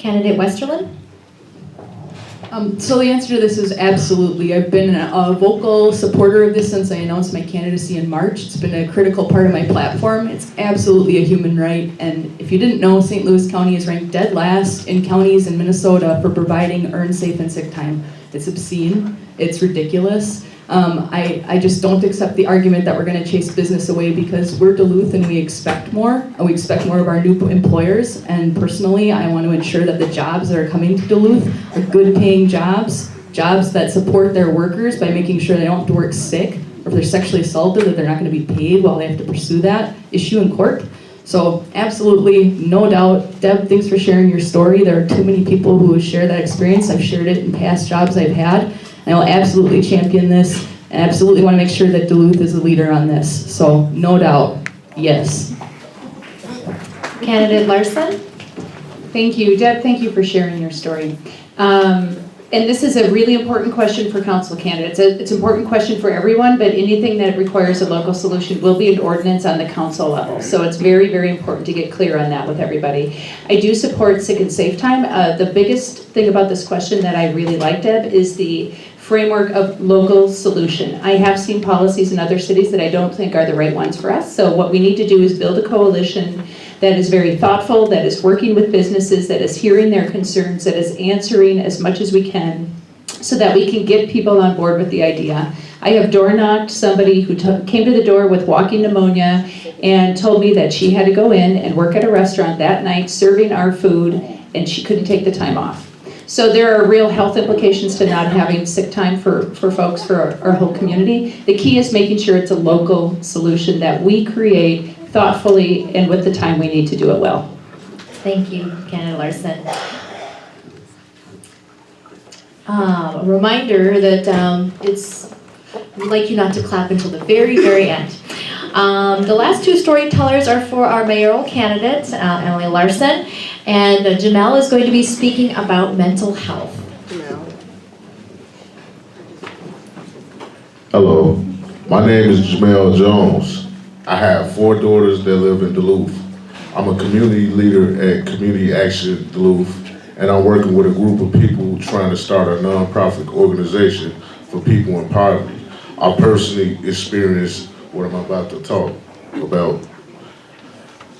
Candidate Westerlin? So the answer to this is absolutely. I've been a vocal supporter of this since I announced my candidacy in March. It's been a critical part of my platform. It's absolutely a human right. And if you didn't know, St. Louis County is ranked dead last in counties in Minnesota for providing earned, safe, and sick time. It's obscene. It's ridiculous. I just don't accept the argument that we're going to chase business away because we're Duluth and we expect more. And we expect more of our new employers. And personally, I want to ensure that the jobs that are coming to Duluth are good paying jobs, jobs that support their workers by making sure they don't have to work sick, or if they're sexually assaulted, that they're not going to be paid while they have to pursue that issue in court. So absolutely, no doubt. Deb, thanks for sharing your story. There are too many people who share that experience. I've shared it in past jobs I've had. I will absolutely champion this and absolutely want to make sure that Duluth is a leader on this. So no doubt, yes. Candidate Larson? Thank you. Deb, thank you for sharing your story. And this is a really important question for council candidates. It's an important question for everyone, but anything that requires a local solution will be an ordinance on the council level. So it's very, very important to get clear on that with everybody. I do support sick and safe time. The biggest thing about this question that I really like, Deb, is the framework of local solution. I have seen policies in other cities that I don't think are the right ones for us. So what we need to do is build a coalition that is very thoughtful, that is working with businesses, that is hearing their concerns, that is answering as much as we can so that we can get people on board with the idea. I have door knocked somebody who came to the door with walking pneumonia and told me that she had to go in and work at a restaurant that night serving our food and she couldn't take the time off. So there are real health implications to not having sick time for folks, for our whole community. The key is making sure it's a local solution that we create thoughtfully and with the time we need to do it well. Thank you, Candidate Larson. A reminder that we'd like you not to clap until the very, very end. The last two storytellers are for our mayoral candidate, Emily Larson, and Jamel is going to be speaking about mental health. Hello, my name is Jamel Jones. I have 4 daughters that live in Duluth. I'm a community leader at Community Action Duluth, and I'm working with a group of people trying to start a nonprofit organization for people in poverty. I personally experienced what I'm about to talk about.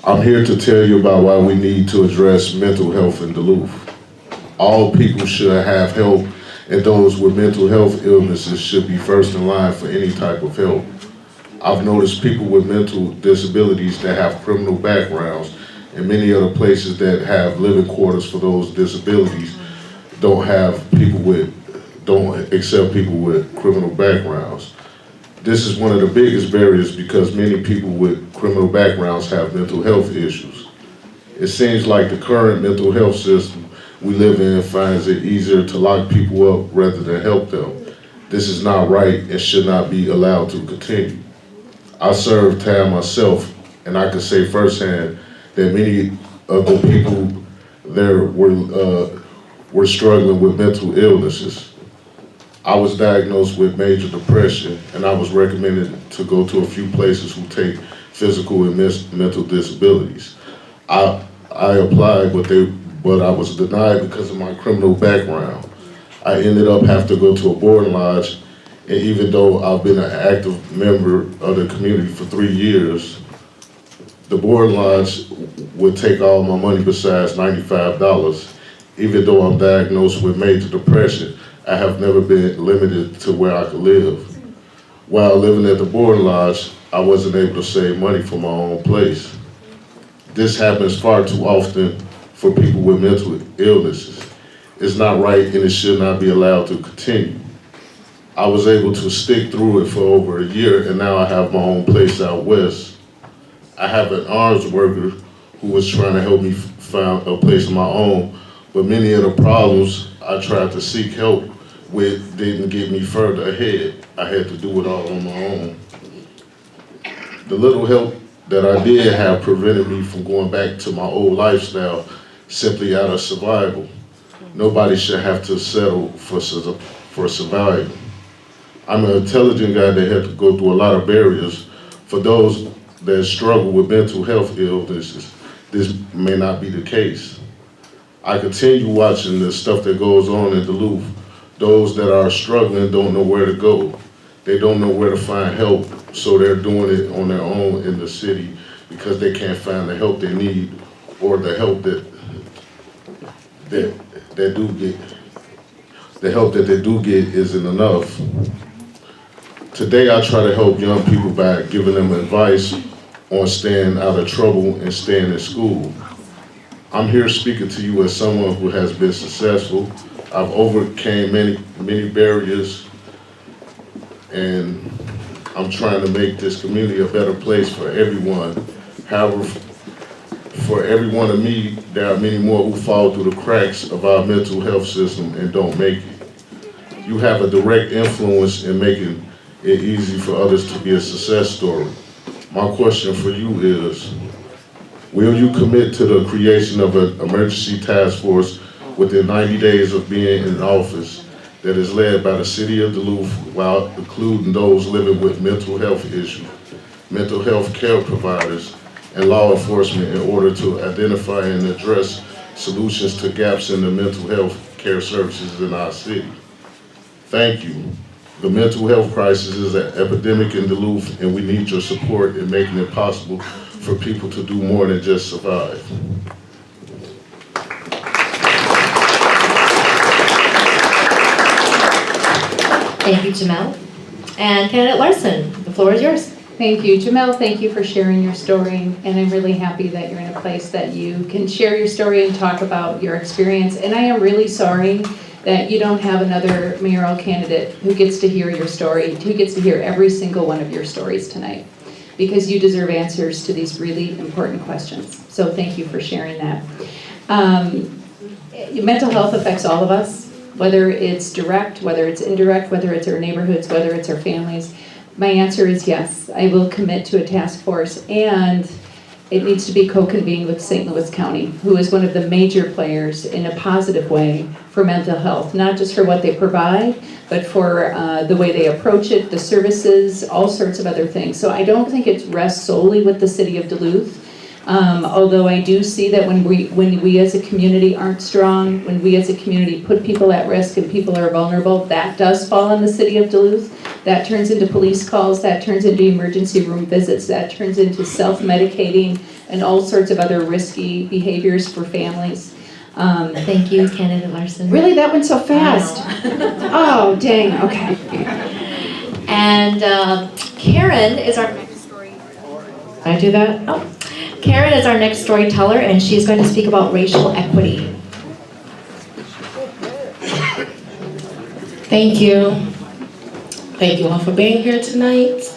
I'm here to tell you about why we need to address mental health in Duluth. All people should have help, and those with mental health illnesses should be first in line for any type of help. I've noticed people with mental disabilities that have criminal backgrounds, and many other places that have living quarters for those disabilities don't accept people with criminal backgrounds. This is one of the biggest barriers because many people with criminal backgrounds have mental health issues. It seems like the current mental health system we live in finds it easier to lock people up rather than help them. This is not right and should not be allowed to continue. I served time myself, and I can say firsthand that many of the people there were struggling with mental illnesses. I was diagnosed with major depression, and I was recommended to go to a few places who take physical and mental disabilities. I applied, but I was denied because of my criminal background. I ended up having to go to a boarding lodge, and even though I've been an active member of the community for 3 years, the boarding lodge would take all my money besides $95. Even though I'm diagnosed with major depression, I have never been limited to where I could live. While living at the boarding lodge, I wasn't able to save money for my own place. This happens far too often for people with mental illnesses. It's not right and it should not be allowed to continue. I was able to stick through it for over a year, and now I have my own place out west. I have an arms worker who was trying to help me find a place of my own, but many of the problems I tried to seek help with didn't get me further ahead. I had to do it all on my own. The little help that I did have prevented me from going back to my old lifestyle simply out of survival. Nobody should have to settle for survival. I'm an intelligent guy that had to go through a lot of barriers. For those that struggle with mental health illnesses, this may not be the case. I continue watching the stuff that goes on in Duluth. Those that are struggling don't know where to go. They don't know where to find help, so they're doing it on their own in the city because they can't find the help they need or the help that do get. The help that they do get isn't enough. Today I try to help young people by giving them advice on staying out of trouble and staying in school. I'm here speaking to you as someone who has been successful. I've overcame many barriers, and I'm trying to make this community a better place for everyone. However, for every one of me, there are many more who fall through the cracks of our mental health system and don't make it. You have a direct influence in making it easy for others to be a success story. My question for you is, will you commit to the creation of an emergency task force within 90 days of being in office that is led by the city of Duluth while including those living with mental health issues, mental health care providers, and law enforcement in order to identify and address solutions to gaps in the mental health care services in our city? Thank you. The mental health crisis is an epidemic in Duluth, and we need your support in making it possible for people to do more than just survive. Thank you, Jamel. And candidate Larson, the floor is yours. Thank you. Jamel, thank you for sharing your story, and I'm really happy that you're in a place that you can share your story and talk about your experience. And I am really sorry that you don't have another mayoral candidate who gets to hear your story, who gets to hear every single one of your stories tonight, because you deserve answers to these really important questions. So thank you for sharing that. Mental health affects all of us, whether it's direct, whether it's indirect, whether it's our neighborhoods, whether it's our families. My answer is yes, I will commit to a task force, and it needs to be co-convened with St. Louis County, who is one of the major players in a positive way for mental health, not just for what they provide, but for the way they approach it, the services, all sorts of other things. So I don't think it rests solely with the city of Duluth, although I do see that when we as a community aren't strong, when we as a community put people at risk and people are vulnerable, that does fall on the city of Duluth. That turns into police calls, that turns into emergency room visits, that turns into self-medicating and all sorts of other risky behaviors for families. Thank you, candidate Larson. Really, that went so fast. Oh, dang, okay. And Karen is our next story. Can I do that? Oh. Karen is our next storyteller, and she's going to speak about racial equity. Thank you. Thank you all for being here tonight.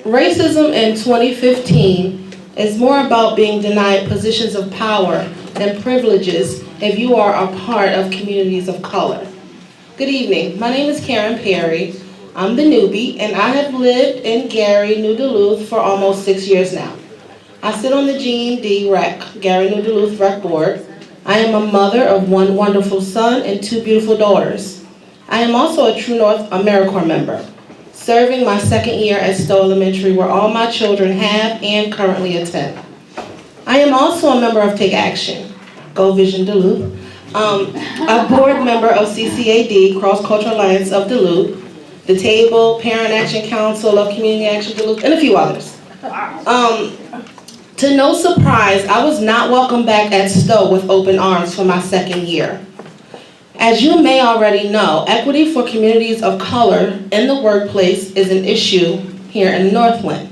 Racism in 2015 is more about being denied positions of power and privileges if you are a part of communities of color. Good evening. My name is Karen Perry. I'm the newbie, and I have lived in Gary, New Duluth for almost 6 years now. I sit on the G&D REC, Gary New Duluth REC board. I am a mother of one wonderful son and 2 beautiful daughters. I am also a True North AmeriCorps member, serving my 2nd year at Stowe Elementary, where all my children have and currently attend. I am also a member of Take Action, Go Vision Duluth, a board member of CCAD, Cross Cultural Alliance of Duluth, The Table, Parent Action Council of Community Action Duluth, and a few others. To no surprise, I was not welcomed back at Stowe with open arms for my 2nd year. As you may already know, equity for communities of color in the workplace is an issue here in Northland.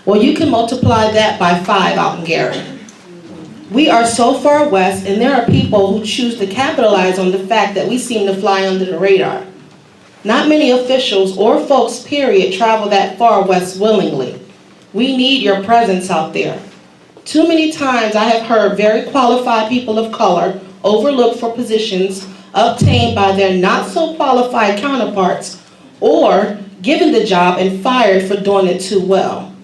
Well, you can multiply that by 5 out in Gary. We are so far west, and there are people who choose to capitalize on the fact that we seem to fly under the radar. Not many officials or folks, period, travel that far west willingly. We need your presence out there. Too many times I have heard very qualified people of color overlooked for positions obtained by their not so qualified counterparts, or given the job and fired for doing it too well.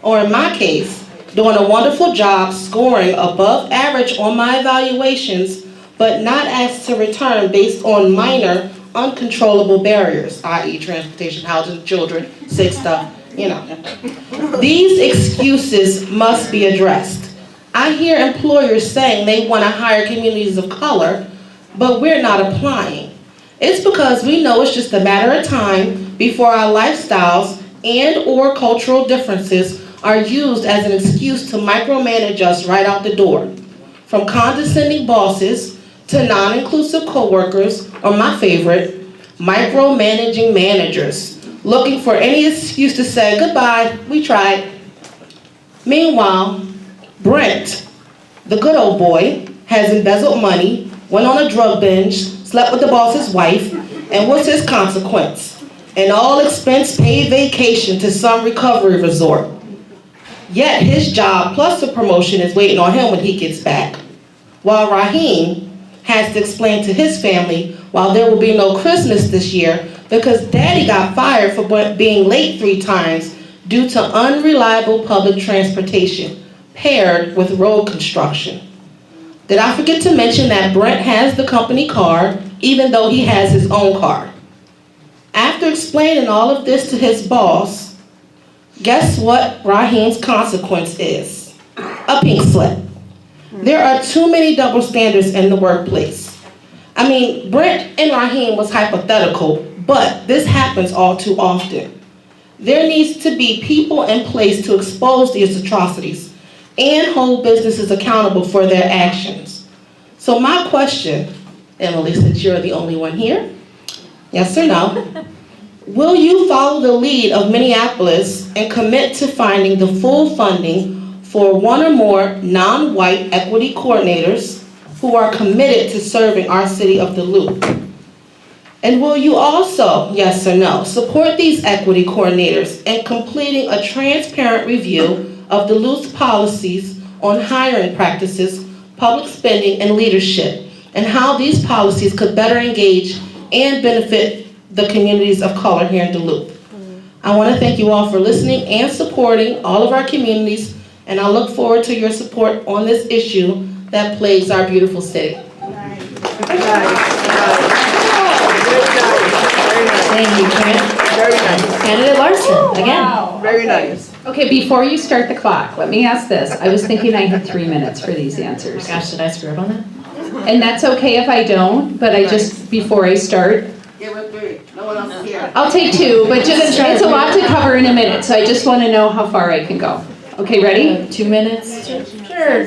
Or in my case, doing a wonderful job scoring above average on my evaluations, but not asked to return based on minor uncontrollable barriers, i.e. transportation, housing, children, sick stuff, you know. These excuses must be addressed. I hear employers saying they want to hire communities of color, but we're not applying. It's because we know it's just a matter of time before our lifestyles and/or cultural differences are used as an excuse to micromanage us right out the door. From condescending bosses to non-inclusive coworkers, or my favorite, micromanaging managers, looking for any excuse to say, goodbye, we tried. Meanwhile, Brent, the good old boy, has embezzled money, went on a drug binge, slept with the boss's wife, and what's his consequence? An all-expense-paid vacation to some recovery resort. Yet his job plus a promotion is waiting on him when he gets back. While Raheem has to explain to his family why there will be no Christmas this year because Daddy got fired for being late 3 times due to unreliable public transportation paired with road construction. Did I forget to mention that Brent has the company car even though he has his own car? After explaining all of this to his boss, guess what Raheem's consequence is? A pink slip. There are too many double standards in the workplace. I mean, Brent and Raheem was hypothetical, but this happens all too often. There needs to be people in place to expose these atrocities and hold businesses accountable for their actions. So my question, Emily, since you're the only one here, yes or no? Will you follow the lead of Minneapolis and commit to finding the full funding for 1 or more non-white equity coordinators who are committed to serving our city of Duluth? And will you also, yes or no, support these equity coordinators in completing a transparent review of Duluth's policies on hiring practices, public spending, and leadership, and how these policies could better engage and benefit the communities of color here in Duluth? I want to thank you all for listening and supporting all of our communities, and I look forward to your support on this issue that plagues our beautiful city. Thank you, Karen. Very nice. Candidate Larson, again. Very nice. Okay, before you start the clock, let me ask this. I was thinking I had 3 minutes for these answers. Gosh, did I screw up on that? And that's okay if I don't, but I just, before I start, Give her 3. No one else is here. I'll take 2, but just, it's a lot to cover in a minute, so I just want to know how far I can go. Okay, ready? 2 minutes? Sure.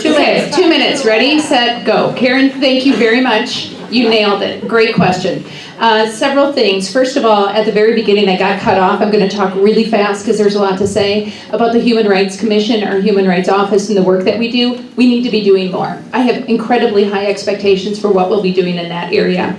Okay, 2 minutes. Ready, set, go. Karen, thank you very much. You nailed it. Great question. Several things. First of all, at the very beginning, I got cut off. I'm going to talk really fast because there's a lot to say about the Human Rights Commission, our Human Rights Office, and the work that we do. We need to be doing more. I have incredibly high expectations for what we'll be doing in that area.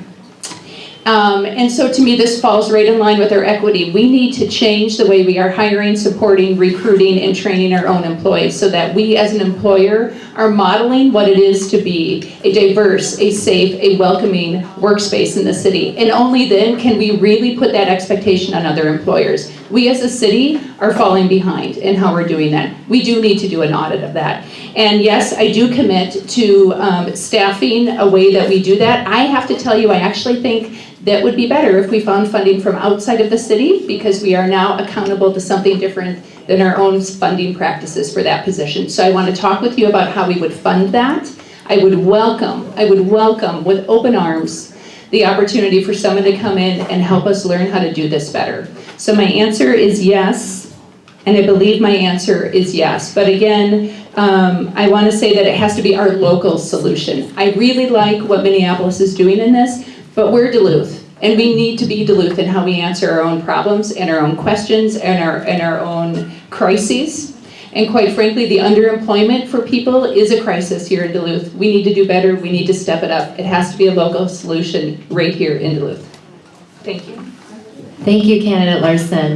And so to me, this falls right in line with our equity. We need to change the way we are hiring, supporting, recruiting, and training our own employees so that we as an employer are modeling what it is to be a diverse, a safe, a welcoming workspace in the city. And only then can we really put that expectation on other employers. We as a city are falling behind in how we're doing that. We do need to do an audit of that. And yes, I do commit to staffing a way that we do that. I have to tell you, I actually think that would be better if we found funding from outside of the city because we are now accountable to something different than our own funding practices for that position. So I want to talk with you about how we would fund that. I would welcome with open arms the opportunity for someone to come in and help us learn how to do this better. So my answer is yes, and I believe my answer is yes. But again, I want to say that it has to be our local solution. I really like what Minneapolis is doing in this, but we're Duluth, and we need to be Duluth in how we answer our own problems and our own questions and our own crises. And quite frankly, the underemployment for people is a crisis here in Duluth. We need to do better. We need to step it up. It has to be a local solution right here in Duluth. Thank you. Thank you, Candidate Larson.